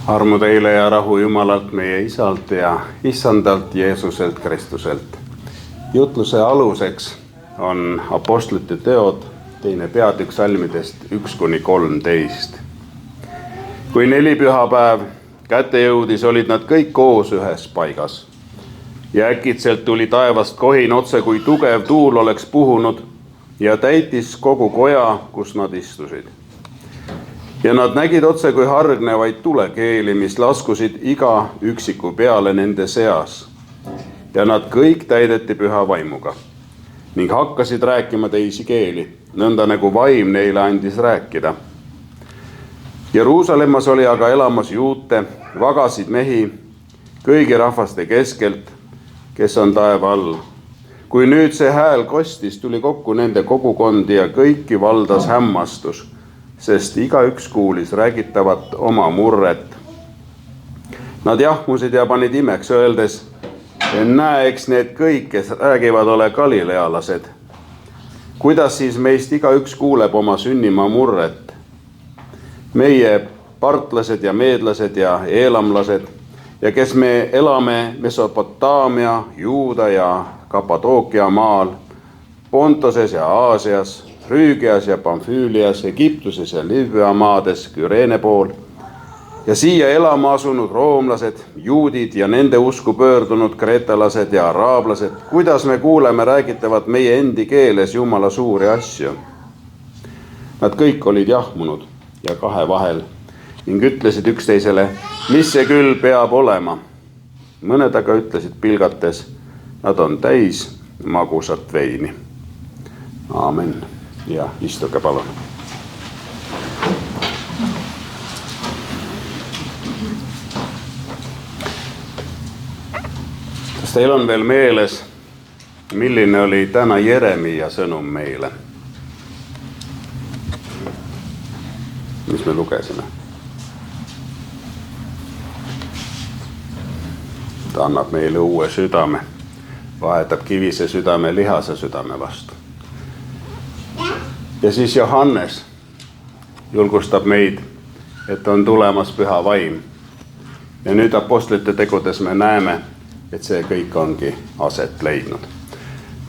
Armu teile ja rahu Jumalalt meie Isalt ja Issandalt Jeesuselt Kristuselt. Jutluse aluseks on Apostlite teod, 2. peatükk salmidest 1-13. Kui 4 pühapäev kätte jõudis, olid nad kõik koos ühes paigas. Ja äkitselt tuli taevast kohin otse, kui tugev tuul oleks puhunud ja täitis kogu koja, kus nad istusid. Ja nad nägid otse kui hargnevaid tulekeeli, mis laskusid iga üksiku peale nende seas. Ja nad kõik täideti püha vaimuga ning hakkasid rääkima teisi keeli, nõnda nagu vaim neile andis rääkida. Jeruusalemmas oli aga elamas juute, vagasid mehi, kõigi rahvaste keskelt, kes on taeva all. Kui nüüd see hääl kostis, tuli kokku nende kogukondi ja kõiki valdas hämmastus, sest igaüks kuulis räägitavat oma murret. Nad jahmusid ja panid imeks, öeldes, näe, eks need kõik, kes räägivad, ole galilealased. Kuidas siis meist igaüks kuuleb oma sünnimaa murret? Meie partlased ja meedlased ja eelamlased ja kes me elame Mesopotaamia, Juuda ja Kapadookia maal, Pontoses ja Aasias, Früügias ja Pamfüülias, Egiptuses ja Libüa maades, Küreene pool, ja siia elama asunud roomlased, juudid ja nende usku pöördunud kreetalased ja araablased, kuidas me kuuleme räägitavat meie endi keeles Jumala suuri asju. Nad kõik olid jahmunud ja kahe vahel ning ütlesid üksteisele, mis see küll peab olema. Mõned aga ütlesid pilgates, nad on täis magusat veini. Aamen. Ja istuge palun. Kas teil on veel meeles, milline oli täna Jeremia sõnum meile? Mis me lugesime? Ta annab meile uue südame, vahetab kivise südame lihase südame vastu. Ja siis Johannes julgustab meid, et on tulemas püha vaim. Ja nüüd apostlite tegudes me näeme, et see kõik ongi aset leidnud.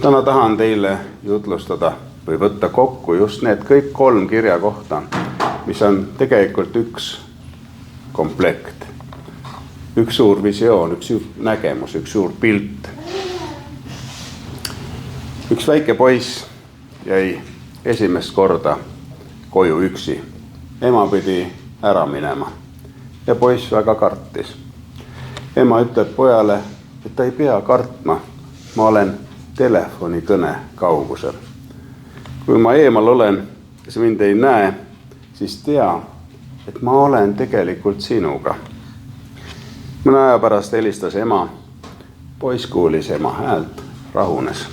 Täna tahan teile jutlustada või võtta kokku just need kõik 3 kirjakohta, mis on tegelikult üks komplekt. Üks suur visioon, üks suur nägemus, üks suur pilt. Üks väike poiss jäi esimest korda koju üksi. Ema pidi ära minema ja poiss väga kartis. Ema ütleb pojale, et ta ei pea kartma, ma olen telefonikõne kaugusel. Kui ma eemal olen ja sa mind ei näe, siis tea, et ma olen tegelikult sinuga. Mõne aja pärast helistas ema, poiss kuulis ema häält, rahunes.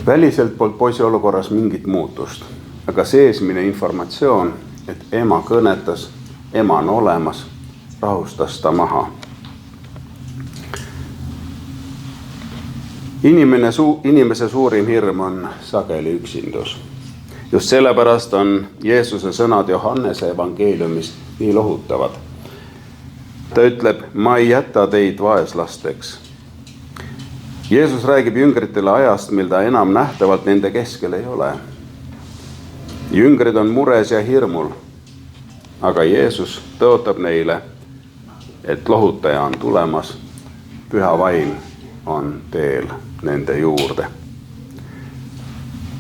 Väliselt poolt poisi olukorras mingit muutust, aga seesmine informatsioon, et ema kõnetas, ema on olemas, rahustas ta maha. Inimese suurim hirm on sageli üksindus. Just sellepärast on Jeesuse sõnad Johannese evangeeliumis nii lohutavad. Ta ütleb, ma ei jäta teid vaeslasteks. Jeesus räägib jüngritele ajast, mil ta enam nähtavalt nende keskel ei ole. Jüngrid on mures ja hirmul, aga Jeesus tõotab neile, et lohutaja on tulemas, püha vaim on teel nende juurde.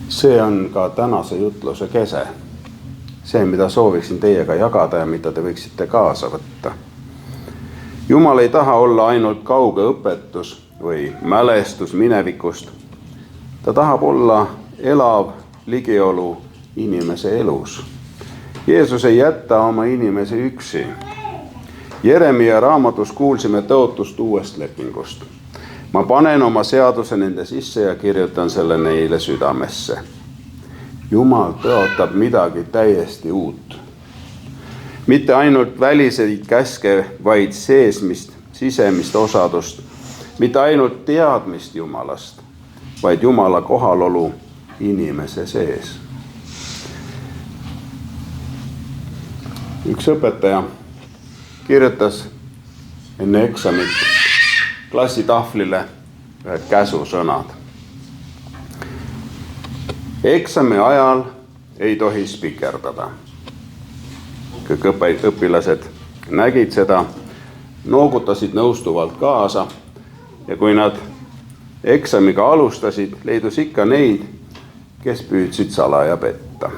See on ka tänase jutluse kese. See, mida sooviksin teiega jagada ja mida te võiksite kaasa võtta. Jumal ei taha olla ainult kauge õpetus või mälestus minevikust. Ta tahab olla elav ligiolu inimese elus. Jeesus ei jätta oma inimesi üksi. Jeremia raamatus kuulsime tõotust uuest lepingust. Ma panen oma seaduse nende sisse ja kirjutan selle neile südamesse. Jumal tõotab midagi täiesti uut. Mitte ainult väliseid käske, vaid seesmist, sisemist osadust. Mitte ainult teadmist Jumalast, vaid Jumala kohalolu inimese sees. Üks õpetaja kirjutas enne eksamit klassitahvlile ühed käsusõnad. Eksami ajal ei tohi spikerdada. Kõik õpilased nägid seda, noogutasid nõustuvalt kaasa ja kui nad eksamiga alustasid, leidus ikka neid, kes püüdsid salaja petta.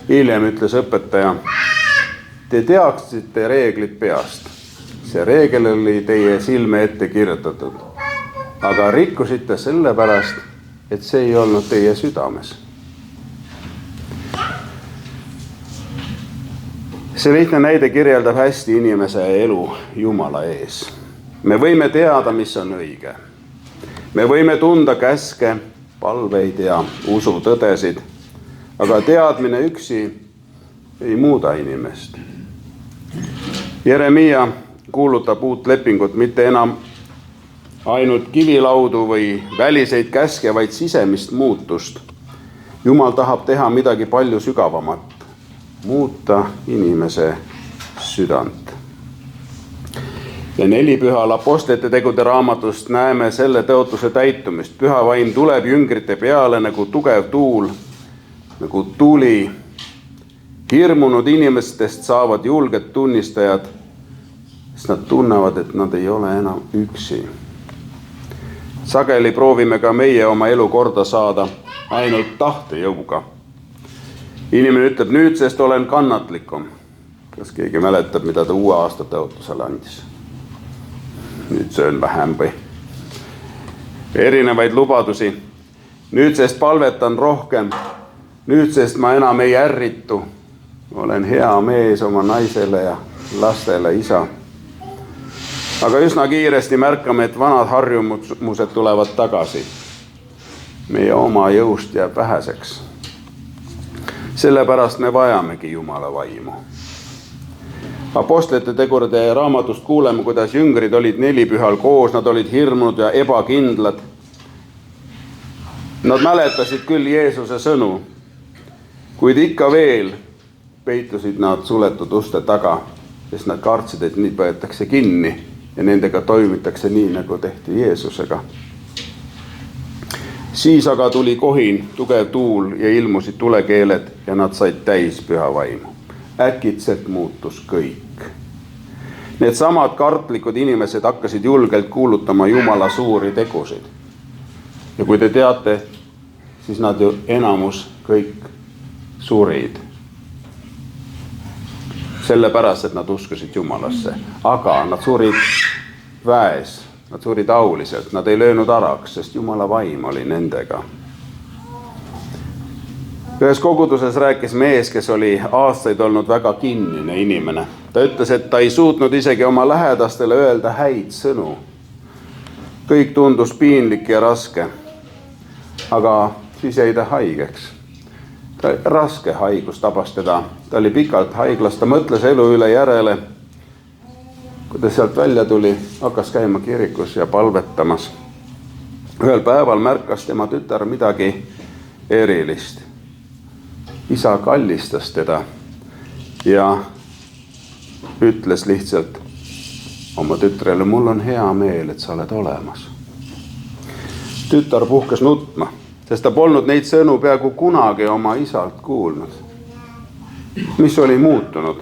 Hiljem ütles õpetaja, te teaksite reeglid peast. See reegel oli teie silme ette kirjutatud, aga rikkusite sellepärast, et see ei olnud teie südames. See lihtne näide kirjeldab hästi inimese elu Jumala ees. Me võime teada, mis on õige. Me võime tunda käske, palveid ja usutõdesid, aga teadmine üksi ei muuda inimest. Jeremia kuulutab uut lepingut mitte enam ainult kivilaudu või väliseid käske, vaid sisemist muutust. Jumal tahab teha midagi palju sügavamat, muuta inimese südant. Ja nelipühal apostlite tegude raamatust näeme selle tõotuse täitumist. Püha vaim tuleb jüngrite peale nagu tugev tuul, nagu tuli. Hirmunud inimestest saavad julged tunnistajad, sest nad tunnevad, et nad ei ole enam üksi. Sageli proovime ka meie oma elu korda saada ainult tahtejõuga. Inimene ütleb, nüüdsest olen kannatlikum. Kas keegi mäletab, mida ta uue aasta tõotusele andis? Nüüd söön vähem või erinevaid lubadusi. Nüüdsest palvetan rohkem. Nüüdsest ma enam ei ärritu. Olen hea mees oma naisele ja lastele isa. Aga üsna kiiresti märkame, et vanad harjumused tulevad tagasi. Meie oma jõust jääb väheseks. Sellepärast me vajamegi Jumala vaimu. Apostlite tegude raamatust kuuleme, kuidas jüngrid olid nelipühal koos, nad olid hirmunud ja ebakindlad. Nad mäletasid küll Jeesuse sõnu, kuid ikka veel peitusid nad suletud uste taga, sest nad kartsid, et nii võetakse kinni ja nendega toimitakse nii, nagu tehti Jeesusega. Siis aga tuli kohin, tugev tuul ja ilmusid tulekeeled ja nad said täis püha vaimu. Äkitselt muutus kõik. Need samad kartlikud inimesed hakkasid julgelt kuulutama Jumala suuri tegusid. Ja kui te teate, siis nad ju enamus kõik surid. Sellepärast, et nad uskusid Jumalasse. Aga nad surid väes, nad surid auliselt, nad ei löönud araks, sest Jumala vaim oli nendega. Ühes koguduses rääkis mees, kes oli aastaid olnud väga kinnine inimene. Ta ütles, et ta ei suutnud isegi oma lähedastele öelda häid sõnu. Kõik tundus piinlik ja raske, aga siis jäi ta haigeks. Raske haigus tabas teda. Ta oli pikalt haiglas, ta mõtles elu üle järele. Kui ta sealt välja tuli, hakkas käima kirikus ja palvetamas. Ühel päeval märkas tema tütar midagi erilist. Isa kallistas teda ja ütles lihtsalt oma tütrele, mul on hea meel, et sa oled olemas. Tütar puhkes nutma, sest ta polnud neid sõnu peaaegu kunagi oma isalt kuulnud. Mis oli muutunud?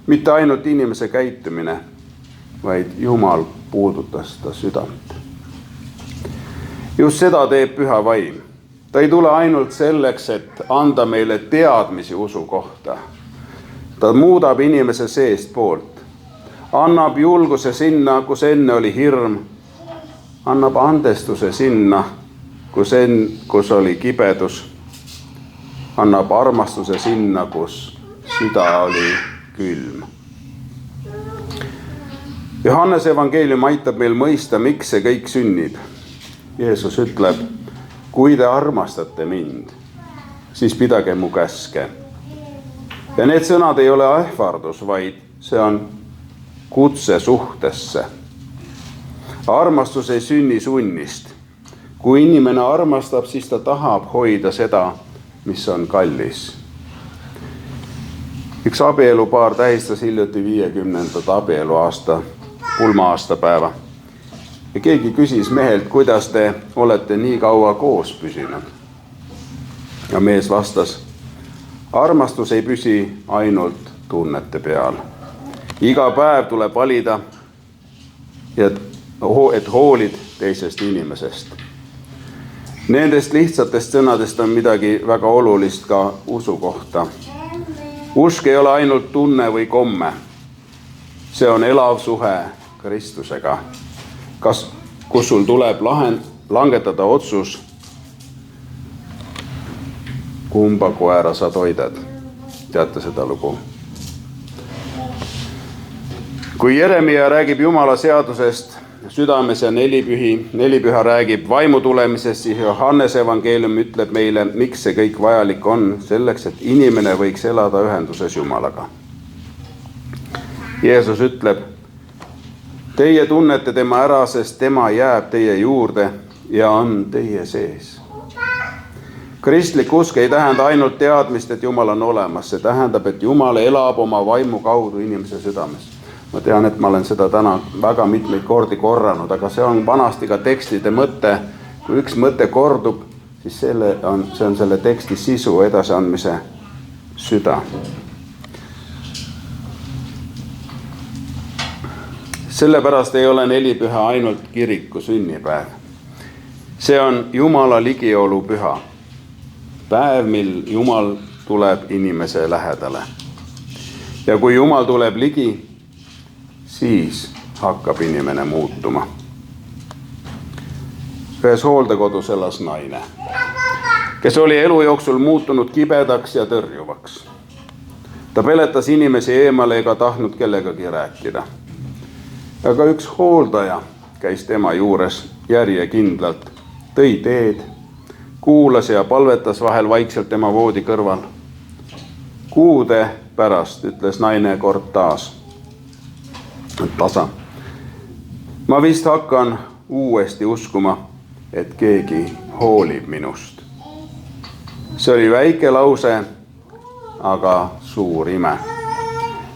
Mitte ainult inimese käitumine, vaid Jumal puudutas ta südant. Just seda teeb püha vaim. Ta ei tule ainult selleks, et anda meile teadmisi usu kohta. Ta muudab inimese seest poolt. Annab julguse sinna, kus enne oli hirm. Annab andestuse sinna, kus oli kibedus. Annab armastuse sinna, kus süda oli külm. Johannese evangeelium aitab meil mõista, miks see kõik sünnib. Jeesus ütleb, kui te armastate mind, siis pidage mu käske. Ja need sõnad ei ole ähvardus, vaid see on kutse suhtesse. Armastus ei sünni sunnist. Kui inimene armastab, siis ta tahab hoida seda, mis on kallis. Üks abielupaar tähistas hiljuti 50. abieluaasta pulma-aastapäeva. Ja keegi küsis mehelt, kuidas te olete nii kaua koos püsinud. Ja mees vastas, armastus ei püsi ainult tunnete peal. Iga päev tuleb valida, et hoolid teisest inimesest. Nendest lihtsatest sõnadest on midagi väga olulist ka usu kohta. Usk ei ole ainult tunne või komme. See on elav suhe Kristusega, kus sul tuleb langetada otsus, kumba koera sa toidad. Teate seda lugu? Kui Jeremia räägib Jumala seadusest südames ja nelipüha räägib vaimu tulemisest, siis Johannese evangeelium ütleb meile, miks see kõik vajalik on, selleks, et inimene võiks elada ühenduses Jumalaga. Jeesus ütleb, teie tunnete tema ära, sest tema jääb teie juurde ja on teie sees. Kristlik usk ei tähenda ainult teadmist, et Jumal on olemas. See tähendab, et Jumal elab oma vaimu kaudu inimese südames. Ma tean, et ma olen seda täna väga mitmeid kordi korranud, aga see on vanasti ka tekstide mõte. Kui üks mõte kordub, siis see on selle teksti sisu edasiandmise süda. Sellepärast ei ole nelipüha ainult kiriku sünnipäev. See on Jumala ligiolu püha. Päev, mil Jumal tuleb inimese lähedale. Ja kui Jumal tuleb ligi, siis hakkab inimene muutuma. Ühes hooldekodus elas naine, kes oli elu jooksul muutunud kibedaks ja tõrjuvaks. Ta peletas inimesi eemale ega tahtnud kellegagi rääkida. Aga üks hooldaja käis tema juures järjekindlalt, tõi teed, kuulas ja palvetas vahel vaikselt tema voodi kõrval. Kuude pärast ütles naine kord taas, tasa. Ma vist hakkan uuesti uskuma, et keegi hoolib minust. See oli väike lause, aga suur ime.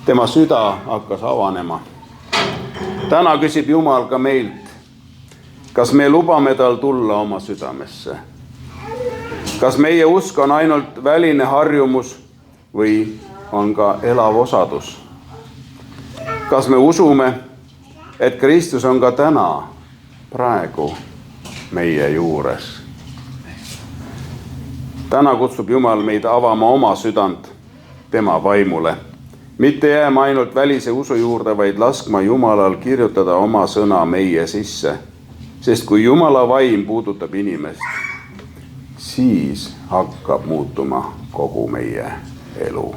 Tema süda hakkas avanema. Täna küsib Jumal ka meilt, kas me lubame tal tulla oma südamesse. Kas meie usk on ainult väline harjumus või on ka elav osadus? Kas me usume, et Kristus on ka täna, praegu meie juures? Täna kutsub Jumal meid avama oma südant tema vaimule. Mitte jääma ainult välise usu juurde, vaid laskma Jumalal kirjutada oma sõna meie sisse. Sest kui Jumala vaim puudutab inimest, siis hakkab muutuma kogu meie elu.